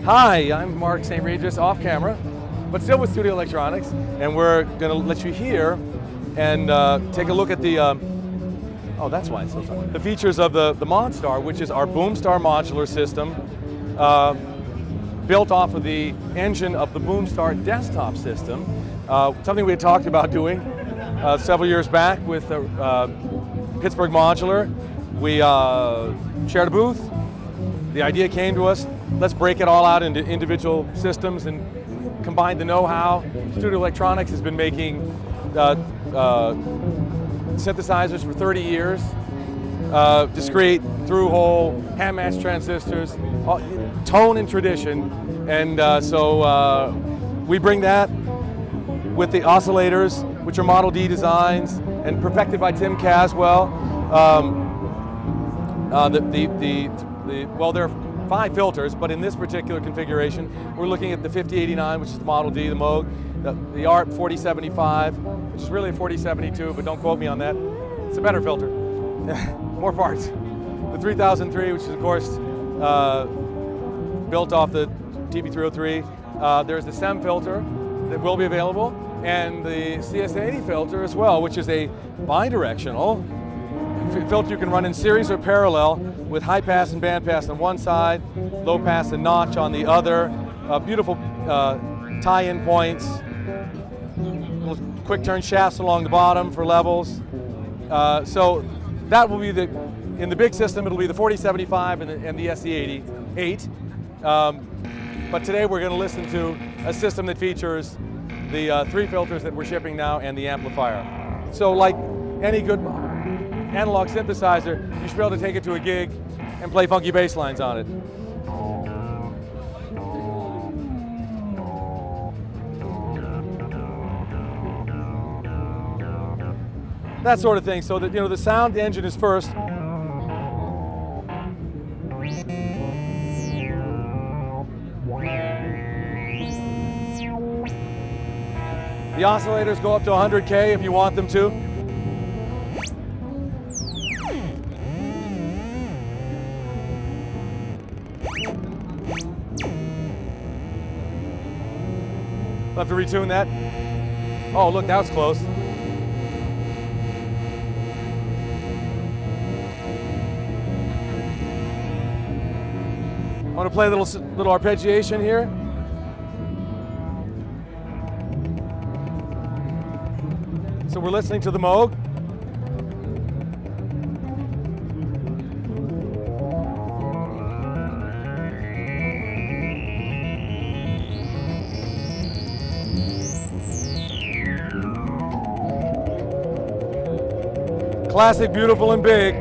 Hi, I'm Mark St. Regis, off camera, but still with Studio Electronics, and we're going to let you hear and take a look at the, oh, that's why it's so soft. The features of the ModStar, which is our Boomstar modular system, built off of the engine of the Boomstar desktop system, something we had talked about doing several years back with Pittsburgh Modular. We shared a booth. The idea came to us, let's break it all out into individual systems and combine the know-how. Studio Electronics has been making synthesizers for 30 years, discrete, through-hole, hand-matched transistors, tone and tradition, and so we bring that with the oscillators, which are Model D designs and perfected by Tim Caswell. Well, there are 5 filters, but in this particular configuration, we're looking at the 5089, which is the Model D, the Moog, the ARP 4075, which is really a 4072, but don't quote me on that. It's a better filter. More parts. The 3003, which is, of course, built off the TB303. There's the SEM filter that will be available, and the CS80 filter as well, which is a bidirectional filter you can run in series or parallel with high pass and band pass on one side, low pass and notch on the other. Beautiful tie-in points, little quick turn shafts along the bottom for levels. So that will be in the big system, it'll be the 4075 and the SE88. But today we're going to listen to a system that features the 3 filters that we're shipping now and the amplifier. So like any good analog synthesizer, you should be able to take it to a gig and play funky bass lines on it. That sort of thing, so that, you know, the sound engine is first. The oscillators go up to 100K if you want them to. We'll have to retune that. Oh, look, that was close. I want to play a little arpeggiation here. So we're listening to the Moog. Classic, beautiful, and big.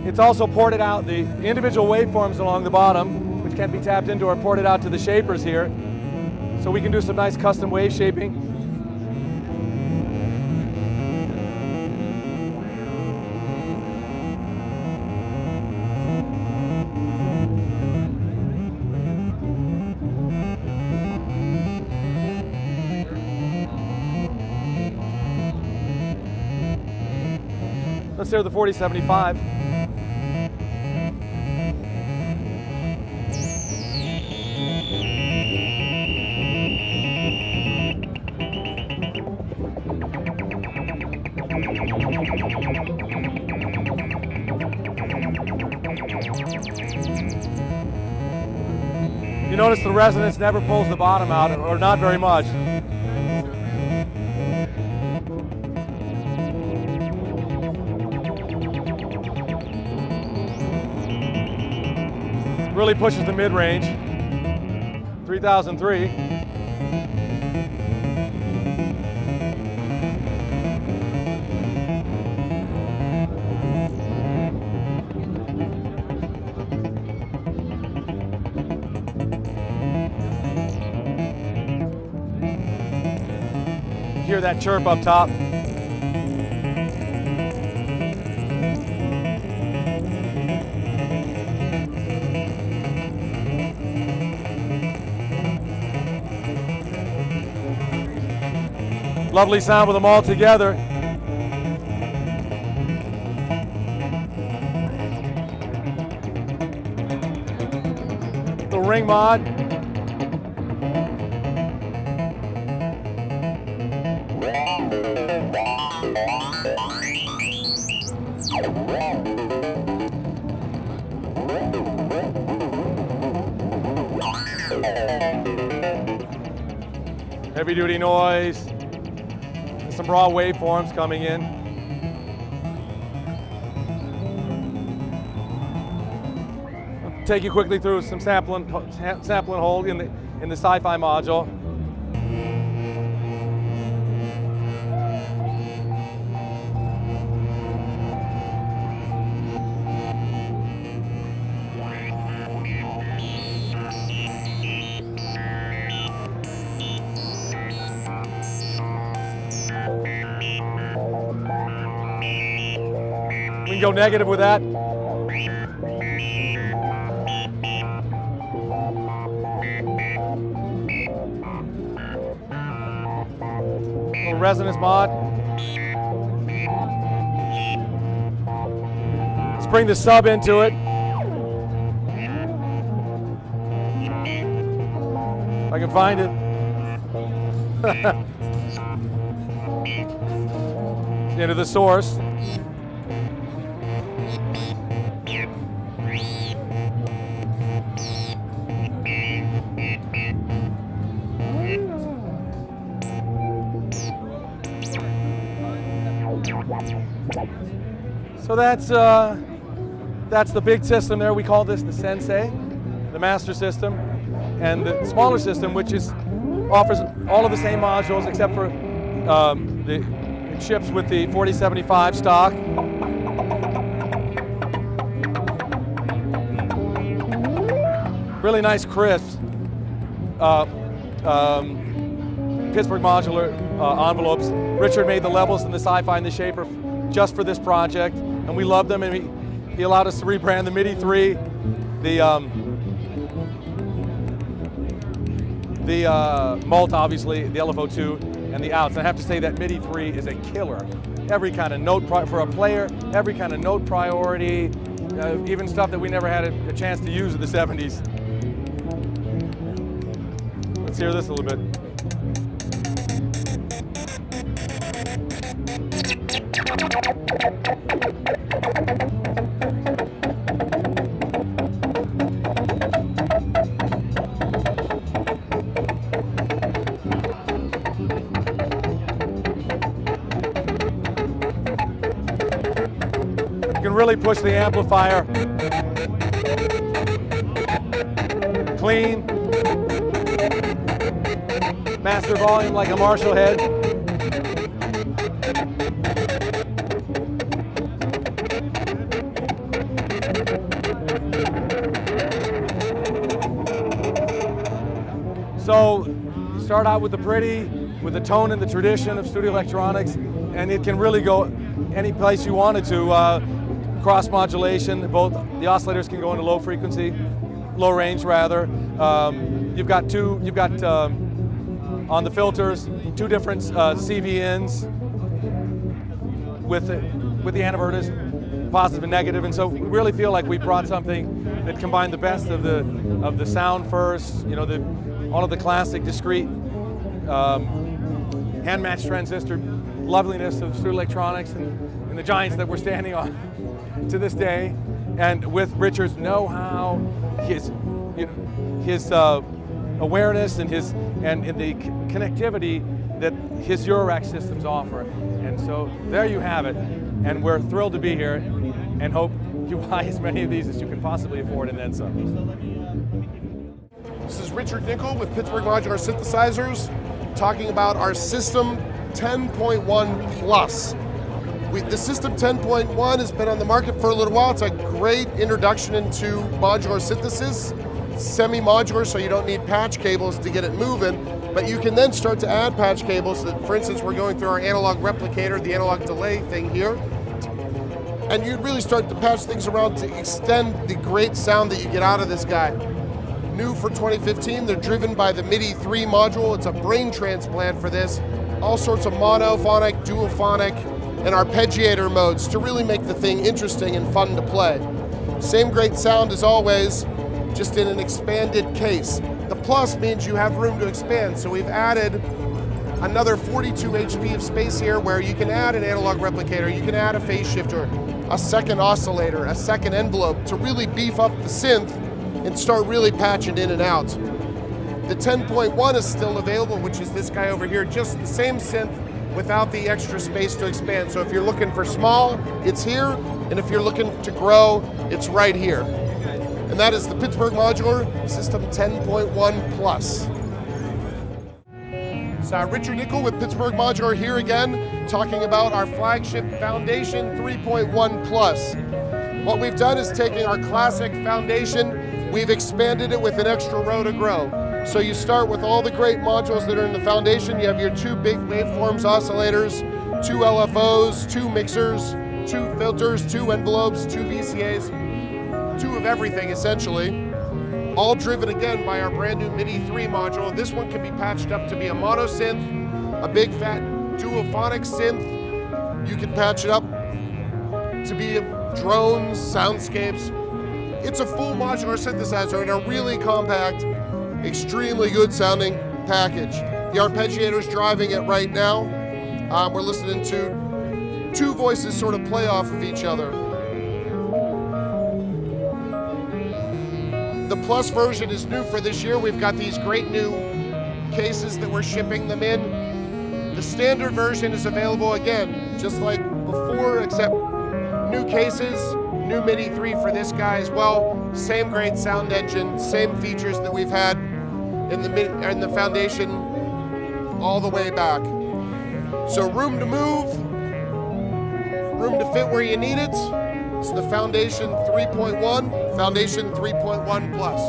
It's also ported out, the individual waveforms along the bottom, which can be tapped into, are ported out to the shapers here. So we can do some nice custom wave shaping. Let's hear the 4075. You notice the resonance never pulls the bottom out, or not very much. Really pushes the mid-range. 3003. Hear that chirp up top. Lovely sound with them all together. The ring mod. Heavy duty noise. Some raw waveforms coming in. I'll take you quickly through some sample and hold in the sci-fi module. We can go negative with that. Little resonance mod. Let's bring the sub into it. If I can find it. Into the source. So that's the big system there. We call this the Sensei, the master system, and the smaller system, which offers all of the same modules except for it ships with the 4075 stock. Really nice, crisp Pittsburgh Modular envelopes. Richard made the levels and the sci-fi and the shaper just for this project, and we love them, and he allowed us to rebrand the MIDI 3, the Mult, obviously, the LFO 2, and the outs. And I have to say that MIDI 3 is a killer. Every kind of note, for a player, every kind of note priority, even stuff that we never had a chance to use in the 70s. Let's hear this a little bit. You can really push the amplifier. Clean. Master volume like a Marshall head. So you start out with the pretty, with the tone and the tradition of studio electronics, and it can really go any place you want it to. Cross modulation, both the oscillators can go into low frequency, low range rather. You've got on the filters, two different CVNs with the antiverters, positive and negative, and so we really feel like we brought something that combined the best of the sound first, you know, all of the classic discrete hand-matched transistor loveliness of studio electronics and the giants that we're standing on to this day, and with Richard's know-how, his awareness and the connectivity that his Eurorack systems offer. And so there you have it, and we're thrilled to be here and hope you buy as many of these as you can possibly afford and then some. This is Richard Nickel with Pittsburgh Modular Synthesizers talking about our System 10.1 Plus. The System 10.1 has been on the market for a little while. It's a great introduction into modular synthesis. It's semi-modular, so you don't need patch cables to get it moving, but you can then start to add patch cables. For instance, we're going through our analog replicator, the analog delay thing here, and you really start to patch things around to extend the great sound that you get out of this guy. New for 2015, they're driven by the MIDI 3 module. It's a brain transplant for this. all sorts of monophonic, duophonic, and arpeggiator modes to really make the thing interesting and fun to play. Same great sound as always, just in an expanded case. The plus means you have room to expand, so we've added another 42 HP of space here where you can add an analog replicator, you can add a phase shifter, a second oscillator, a second envelope to really beef up the synth and start really patching in and out. The 10.1 is still available, which is this guy over here, just the same synth without the extra space to expand. So if you're looking for small, it's here, and if you're looking to grow, it's right here. And that is the Pittsburgh Modular System 10.1 Plus. So Richard Nickel with Pittsburgh Modular here again, talking about our flagship Foundation 3.1 Plus. What we've done is taking our classic Foundation, we've expanded it with an extra row to grow. So you start with all the great modules that are in the Foundation. You have your 2 big waveforms oscillators, 2 LFOs, 2 mixers, 2 filters, 2 envelopes, 2 VCAs, 2 of everything essentially. All driven again by our brand new MIDI 3 module. This one can be patched up to be a mono synth, a big fat duophonic synth. You can patch it up to be drones, soundscapes. It's a full modular synthesizer in a really compact, extremely good sounding package. The arpeggiator's driving it right now. We're listening to 2 voices sort of play off of each other. The Plus version is new for this year. We've got these great new cases that we're shipping them in. The standard version is available again, just like before, except new cases, new MIDI 3 for this guy as well. Same great sound engine, same features that we've had in the Foundation all the way back. So room to move, room to fit where you need it. It's the Foundation 3.1, Foundation 3.1 Plus.